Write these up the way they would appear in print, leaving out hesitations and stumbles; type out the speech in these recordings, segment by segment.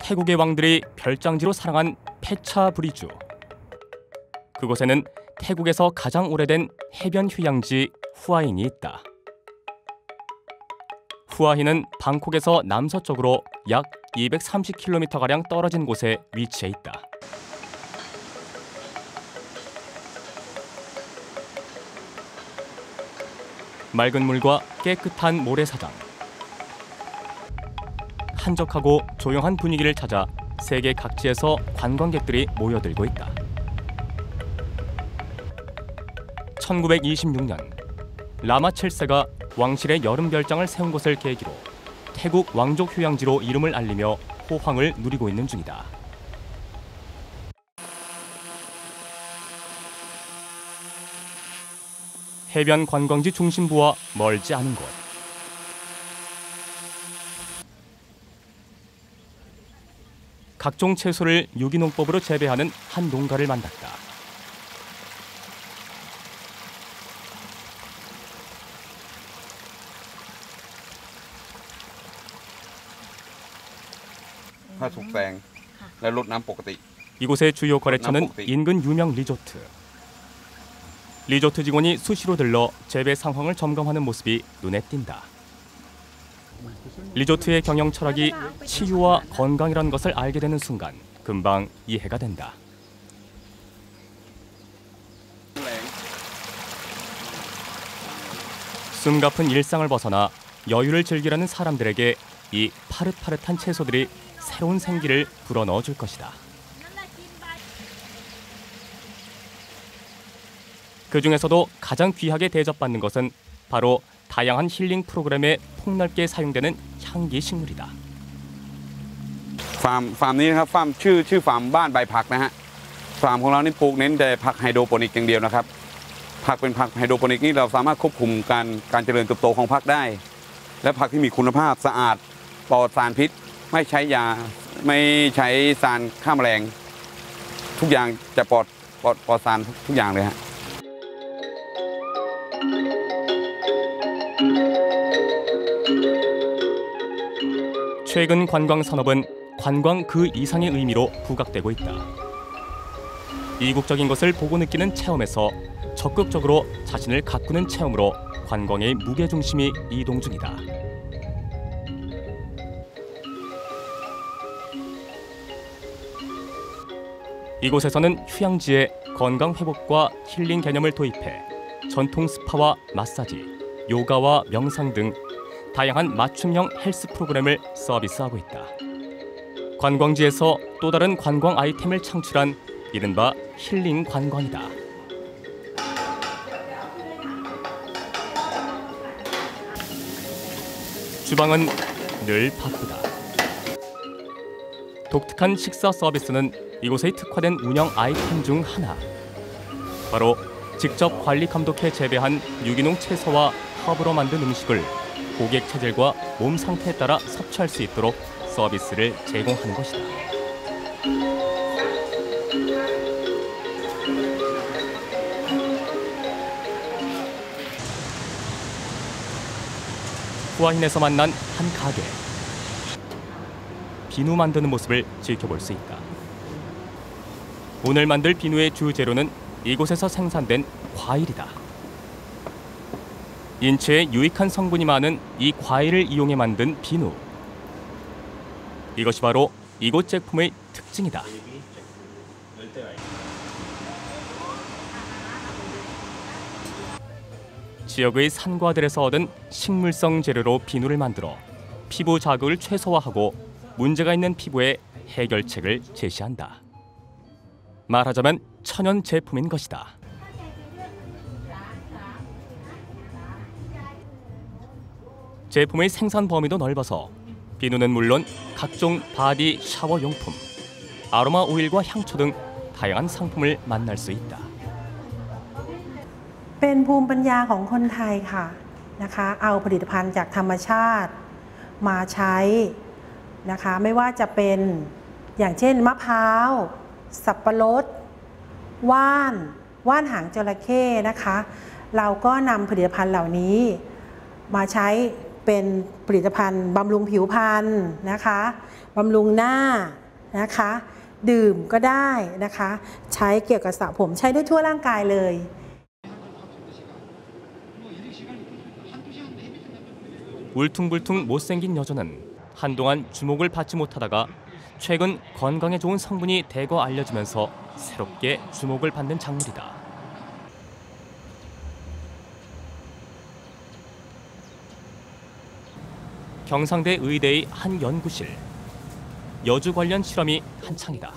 태국의 왕들이 별장지로 사랑한 페차 브리주. 그곳에는 태국에서 가장 오래된 해변 휴양지 후아힌이 있다. 후아힌은 방콕에서 남서쪽으로 약 230km가량 떨어진 곳에 위치해 있다. 맑은 물과 깨끗한 모래사장, 한적하고 조용한 분위기를 찾아 세계 각지에서 관광객들이 모여들고 있다. 1926년 라마 7세가 왕실의 여름 별장을 세운 것을 계기로 태국 왕족 휴양지로 이름을 알리며 호황을 누리고 있는 중이다. 해변 관광지 중심부와 멀지 않은 곳. 각종 채소를 유기농법으로 재배하는 한 농가를 만났다. 이곳의 주요 거래처는 인근 유명 리조트. 리조트 직원이 수시로 들러 재배 상황을 점검하는 모습이 눈에 띈다. 리조트의 경영 철학이 치유와 건강이라는 것을 알게 되는 순간 금방 이해가 된다. 숨가쁜 일상을 벗어나 여유를 즐기려는 사람들에게 이 파릇파릇한 채소들이 새로운 생기를 불어넣어 줄 것이다. 그 중에서도 가장 귀하게 대접받는 것은 바로 다양한 힐링 프로그램에 폭넓게 사용되는 향기 식물이다. ฟาร์มนี้นะครับฟาร์มชื่อฟาร์มบ้านใบผักนะฮะฟาร์มของเรานี่ปลูกเน้นแต่ผักไฮโดรโปนิกอย่างเดียวนะครับผักเป็นผักไฮโดรโปนิกนี่เราสามารถควบคุมการเจริญเติบโตของผักได้และผักที่มีคุณภาพสะอาดปลอดสารพิษไม่ใช้ยาไม่ใช้สารฆ่าแมลงทุกอย่างจะปลอดสารทุกอย่างเลยฮะ 최근 관광 산업은 관광 그 이상의 의미로 부각되고 있다. 이국적인 것을 보고 느끼는 체험에서 적극적으로 자신을 가꾸는 체험으로 관광의 무게중심이 이동 중이다. 이곳에서는 휴양지에 건강 회복과 힐링 개념을 도입해 전통 스파와 마사지, 요가와 명상 등 다양한 맞춤형 헬스 프로그램을 서비스하고 있다. 관광지에서 또 다른 관광 아이템을 창출한 이른바 힐링 관광이다. 주방은 늘 바쁘다. 독특한 식사 서비스는 이곳의 특화된 운영 아이템 중 하나. 바로 직접 관리 감독해 재배한 유기농 채소와 허브로 만든 음식을 고객 체질과 몸 상태에 따라 섭취할 수 있도록 서비스를 제공하는 것이다. 후아힌에서 만난 한 가게. 비누 만드는 모습을 지켜볼 수 있다. 오늘 만들 비누의 주 재료는 이곳에서 생산된 과일이다. 인체에 유익한 성분이 많은 이 과일을 이용해 만든 비누. 이것이 바로 이곳 제품의 특징이다. 지역의 산과들에서 얻은 식물성 재료로 비누를 만들어 피부 자극을 최소화하고 문제가 있는 피부에 해결책을 제시한다. 말하자면 천연 제품인 것이다. 제품의 생산 범위도 넓어서 비누는 물론 각종 바디 샤워 용품, 아로마 오일과 향초 등 다양한 상품을 만날 수 있다. เป็นภูมิปัญญาของคนไทยค่ะนะคะเอาผลิตภัณฑ์จากธรรมชาติมาใช้นะคะไม่ว่าจะเป็นอย่างเช่นมะพร้าวสับปะรดว่านหางจระเข้นะคะเราก็นำผลิตภัณฑ์เหล่านี้มาใช้ เป็นผลิตภัณฑ์บำรุงผิวพรรณนะคะบำรุงหน้านะคะดื่มก็ได้นะคะใช้เกี่ยวกับสระผมใช้ได้ทั่วร่างกายเลย 울퉁불퉁 못생긴 여자는 한동안 주목을 받지 못하다가 최근 건강에 좋은 성분이 대거 알려지면서 새롭게 주목을 받는 작물이다. 경상대 의대의 한 연구실. 여주 관련 실험이 한창이다.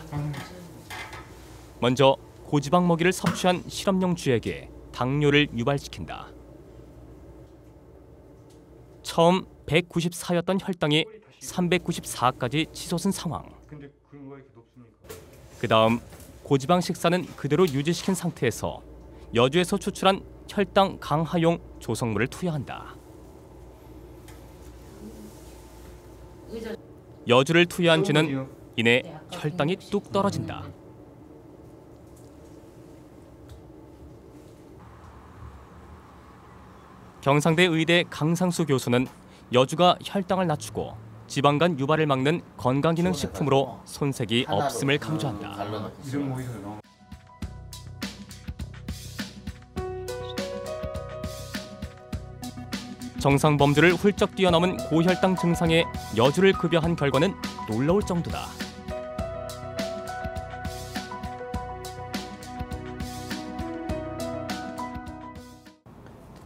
먼저 고지방 먹이를 섭취한 실험용 쥐에게 당뇨를 유발시킨다. 처음 194였던 혈당이 394까지 치솟은 상황. 그 다음 고지방 식사는 그대로 유지시킨 상태에서 여주에서 추출한 혈당 강화용 조성물을 투여한다. 여주를 투여한 쥐는 이내 혈당이 뚝 떨어진다. 경상대 의대 강상수 교수는 여주가 혈당을 낮추고 지방간 유발을 막는 건강기능식품으로 손색이 없음을 강조한다. 정상 범주를 훌쩍 뛰어넘은 고혈당 증상에 여주를 급여한 결과는 놀라울 정도다.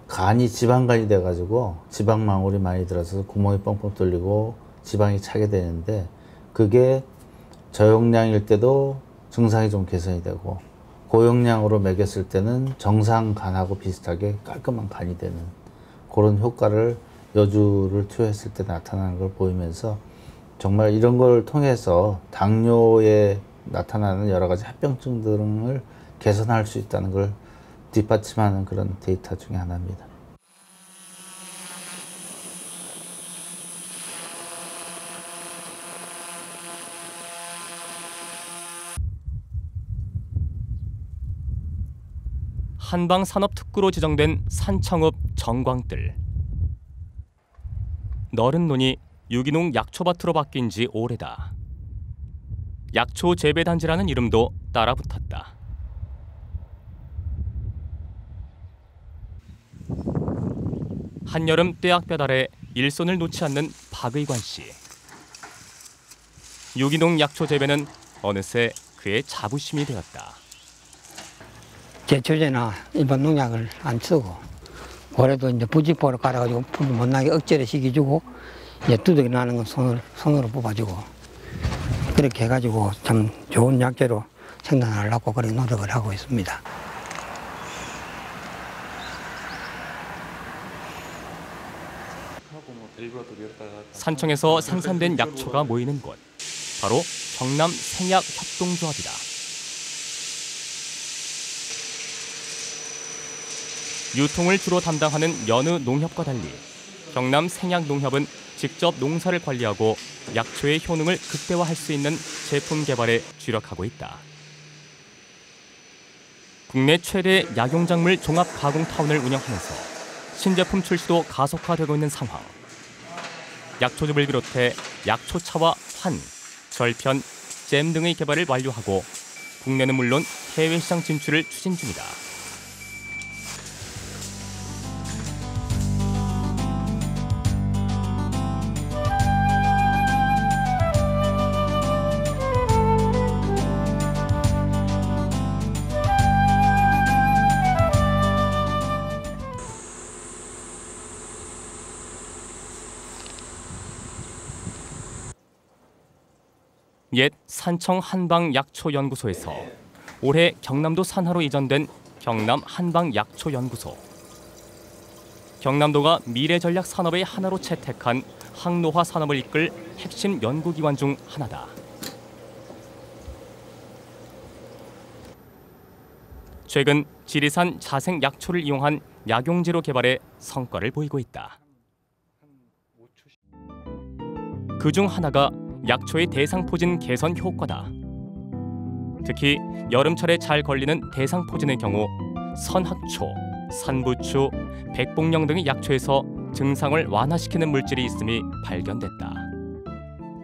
간이 지방간이 돼가지고 지방망울이 많이 들어서 구멍이 뻥뻥 뚫리고 지방이 차게 되는데 그게 저용량일 때도 증상이 좀 개선이 되고 고용량으로 먹였을 때는 정상 간하고 비슷하게 깔끔한 간이 되는 그런 효과를 여주를 투여했을 때 나타나는 걸 보이면서 정말 이런 걸 통해서 당뇨에 나타나는 여러 가지 합병증 등을 개선할 수 있다는 걸 뒷받침하는 그런 데이터 중에 하나입니다. 한방산업특구로 지정된 산청읍 정광뜰. 너른 논이 유기농 약초밭으로 바뀐 지 오래다. 약초 재배단지라는 이름도 따라 붙었다. 한여름 떼약볕 아래 일손을 놓지 않는 박의관 씨. 유기농 약초 재배는 어느새 그의 자부심이 되었다. 제초제나 일반 농약을 안 쓰고 올해도 이제 부직포를 깔아가지고 풀이 못 나게 억제를 시켜주고 이제 두둑이 나는 건 손으로 뽑아주고 그렇게 해가지고 참 좋은 약재로 생산하려고 그런 노력을 하고 있습니다. 산청에서 생산된 약초가 모이는 곳, 바로 경남 생약 협동조합이다. 유통을 주로 담당하는 여느 농협과 달리 경남 생약농협은 직접 농사를 관리하고 약초의 효능을 극대화할 수 있는 제품 개발에 주력하고 있다. 국내 최대 약용작물 종합 가공타운을 운영하면서 신제품 출시도 가속화되고 있는 상황. 약초즙을 비롯해 약초차와 환, 절편, 잼 등의 개발을 완료하고 국내는 물론 해외 시장 진출을 추진 중이다. 옛 산청 한방약초연구소에서 올해 경남도 산하로 이전된 경남 한방약초연구소. 경남도가 미래전략 산업의 하나로 채택한 항노화 산업을 이끌 핵심 연구기관 중 하나다. 최근 지리산 자생 약초를 이용한 약용제로 개발해 성과를 보이고 있다. 그중 하나가 약초의 대상포진 개선 효과다. 특히 여름철에 잘 걸리는 대상포진의 경우 선학초, 산부추, 백복령 등의 약초에서 증상을 완화시키는 물질이 있음이 발견됐다.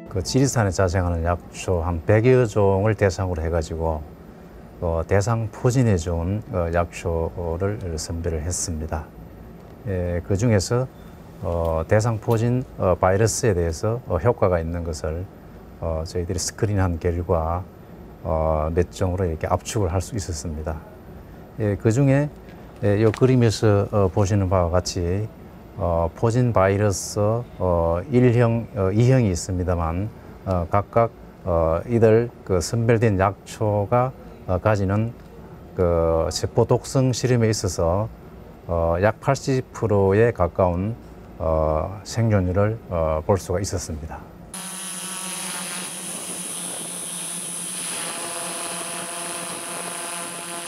그 지리산에 자생하는 약초 한 100여 종을 대상으로 해가지고 대상 포진에 좋은 약초를 선별을 했습니다. 그 중에서 대상 포진 바이러스에 대해서 효과가 있는 것을 저희들이 스크린한 결과 몇 종으로 이렇게 압축을 할 수 있었습니다. 그 중에 이 그림에서 보시는 바와 같이 포진 바이러스 1형, 2형이 있습니다만 각각 이들 그 선별된 약초가 가지는 그 세포 독성 실험에 있어서 약 80%에 가까운 생존율을 볼 수가 있었습니다.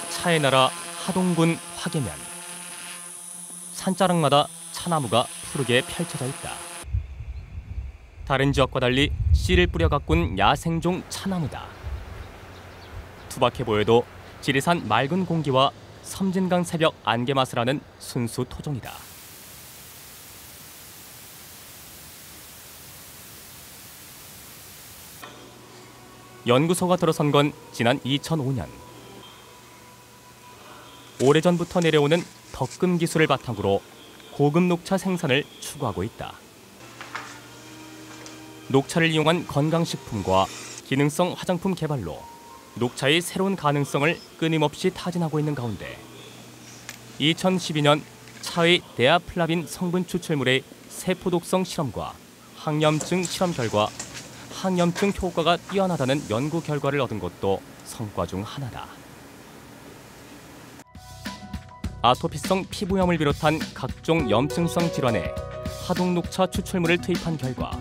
차의 나라 하동군 화계면. 산자락마다 차나무가 푸르게 펼쳐져 있다. 다른 지역과 달리 씨를 뿌려 가꾼 야생종 차나무다. 투박해 보여도 지리산 맑은 공기와 섬진강 새벽 안개맛을 아는 순수 토종이다. 연구소가 들어선 건 지난 2005년. 오래전부터 내려오는 덕금 기술을 바탕으로 고급 녹차 생산을 추구하고 있다. 녹차를 이용한 건강식품과 기능성 화장품 개발로 녹차의 새로운 가능성을 끊임없이 타진하고 있는 가운데 2012년 차의 데아플라빈 성분 추출물의 세포독성 실험과 항염증 실험 결과 항염증 효과가 뛰어나다는 연구 결과를 얻은 것도 성과 중 하나다. 아토피성 피부염을 비롯한 각종 염증성 질환에 하동 녹차 추출물을 투입한 결과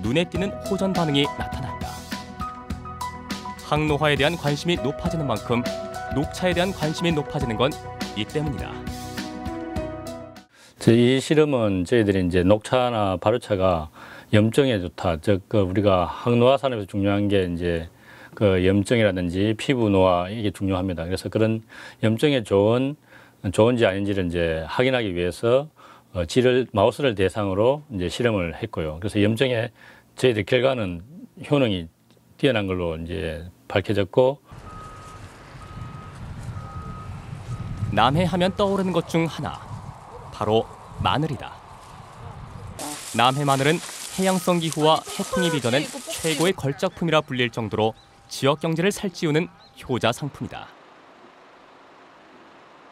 눈에 띄는 호전 반응이 나타났다. 항노화에 대한 관심이 높아지는 만큼 녹차에 대한 관심이 높아지는 건 이 때문이다. 이 실험은 저희들이 이제 녹차나 발효차가 염증에 좋다. 즉 우리가 항노화 산업에서 중요한 게 이제 그 염증이라든지 피부 노화 이게 중요합니다. 그래서 그런 염증에 좋은지 아닌지를 이제 확인하기 위해서 마우스를 대상으로 이제 실험을 했고요. 그래서 염증에 저희들 결과는 효능이 뛰어난 걸로 이제 밝혀졌고. 남해 하면 떠오르는 것 중 하나, 바로 마늘이다. 남해 마늘은 해양성 기후와 해풍이 빚어낸 최고의 걸작품이라 불릴 정도로 지역 경제를 살찌우는 효자 상품이다.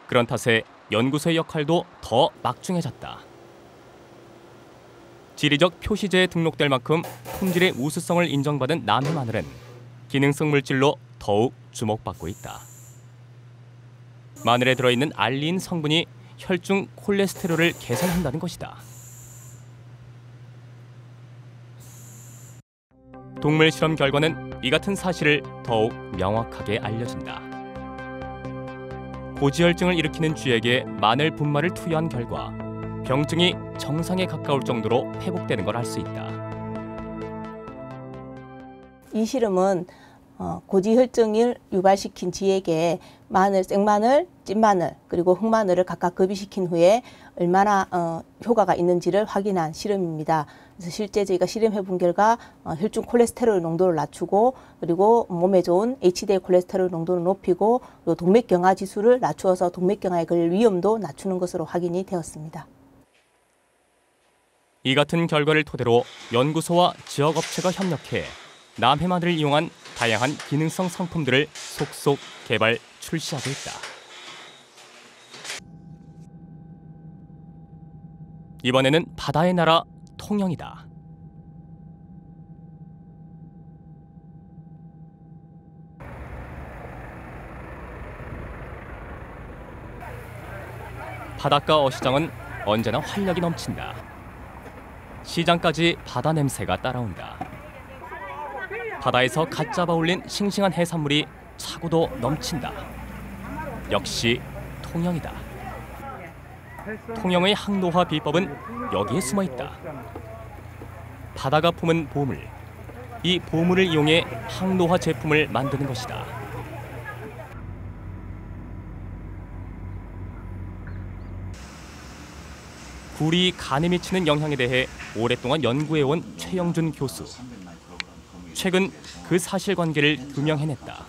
그런 탓에 연구소의 역할도 더 막중해졌다. 지리적 표시제에 등록될 만큼 품질의 우수성을 인정받은 남해 마늘은 기능성 물질로 더욱 주목받고 있다. 마늘에 들어있는 알리인 성분이 혈중 콜레스테롤을 개선한다는 것이다. 동물 실험 결과는 이 같은 사실을 더욱 명확하게 알려준다. 고지혈증을 일으키는 쥐에게 마늘 분말을 투여한 결과 병증이 정상에 가까울 정도로 회복되는 걸 알 수 있다. 이 실험은 고지혈증을 유발시킨 쥐에게 마늘, 생마늘, 찐마늘 그리고 흑마늘을 각각 급이시킨 후에 얼마나 효과가 있는지를 확인한 실험입니다. 그래서 실제 저희가 실험해 본 결과 혈중 콜레스테롤 농도를 낮추고 그리고 몸에 좋은 HDL 콜레스테롤 농도를 높이고 또 동맥경화 지수를 낮추어서 동맥경화에 걸릴 위험도 낮추는 것으로 확인이 되었습니다. 이 같은 결과를 토대로 연구소와 지역업체가 협력해 남해 마늘을 이용한 다양한 기능성 상품들을 속속 개발, 출시하고 있다. 이번에는 바다의 나라 통영이다. 바닷가 어시장은 언제나 활력이 넘친다. 시장까지 바다 냄새가 따라온다. 바다에서 갓 잡아 올린 싱싱한 해산물이 차고도 넘친다. 역시 통영이다. 통영의 항노화 비법은 여기에 숨어 있다. 바다가 품은 보물, 이 보물을 이용해 항노화 제품을 만드는 것이다. 굴이 간에 미치는 영향에 대해 오랫동안 연구해온 최영준 교수. 최근 그 사실관계를 규명해냈다.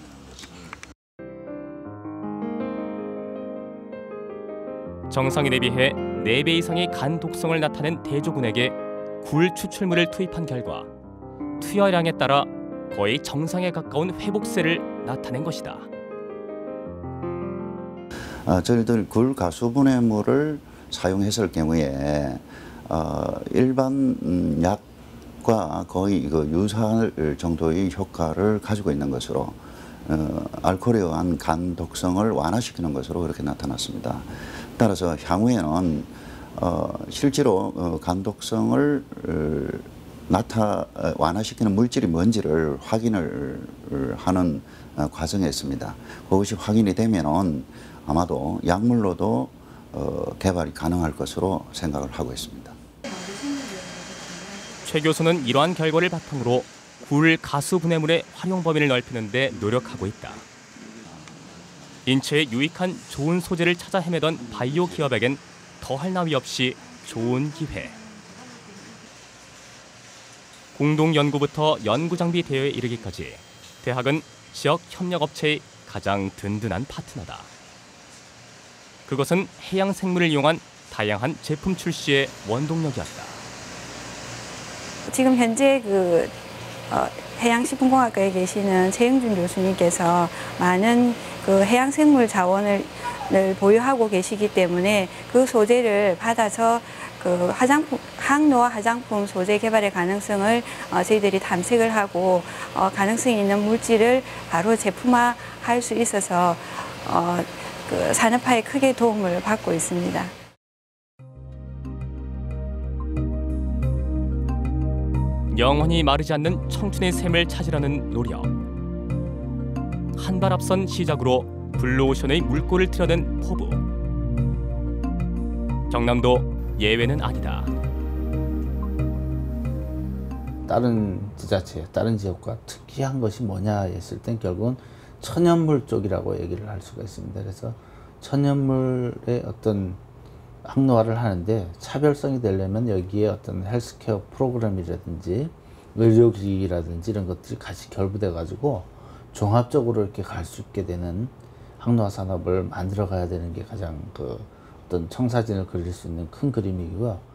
정상인에 비해 4배 이상의 간 독성을 나타낸 대조군에게 굴 추출물을 투입한 결과 투여량에 따라 거의 정상에 가까운 회복세를 나타낸 것이다. 저희들 굴 가수분해물을 사용했을 경우에 일반 약과 거의 유사할 정도의 효과를 가지고 있는 것으로 알코올에 의한 간 독성을 완화시키는 것으로 그렇게 나타났습니다. 따라서 향후에는 실제로 간 독성을 완화시키는 물질이 뭔지를 확인을 하는 과정에 있습니다. 그것이 확인이 되면은 아마도 약물로도 개발이 가능할 것으로 생각을 하고 있습니다. 최 교수는 이러한 결과를 바탕으로 굴 가수 분해물의 활용 범위를 넓히는 데 노력하고 있다. 인체에 유익한 좋은 소재를 찾아 헤매던 바이오 기업에겐 더할 나위 없이 좋은 기회. 공동 연구부터 연구 장비 대여에 이르기까지 대학은 지역 협력업체의 가장 든든한 파트너다. 그것은 해양 생물을 이용한 다양한 제품 출시의 원동력이었다. 지금 현재 해양식품공학과에 계시는 최영준 교수님께서 많은 해양생물 자원을 보유하고 계시기 때문에 그 소재를 받아서 항노화 화장품 소재 개발의 가능성을 저희들이 탐색을 하고 가능성이 있는 물질을 바로 제품화할 수 있어서 산업화에 크게 도움을 받고 있습니다. 영원히 마르지 않는 청춘의 샘을 찾으려는 노력. 한 발 앞선 시작으로 블루오션의 물꼬를 틀어낸 포부. 경남도 예외는 아니다. 다른 지자체, 다른 지역과 특이한 것이 뭐냐 했을 땐 결국은 천연물 쪽이라고 얘기를 할 수가 있습니다. 그래서 천연물의 어떤 항노화를 하는데 차별성이 되려면 여기에 어떤 헬스케어 프로그램이라든지 의료기기라든지 이런 것들이 같이 결부돼 가지고 종합적으로 이렇게 갈 수 있게 되는 항노화 산업을 만들어 가야 되는 게 가장 어떤 청사진을 그릴 수 있는 큰 그림이고요.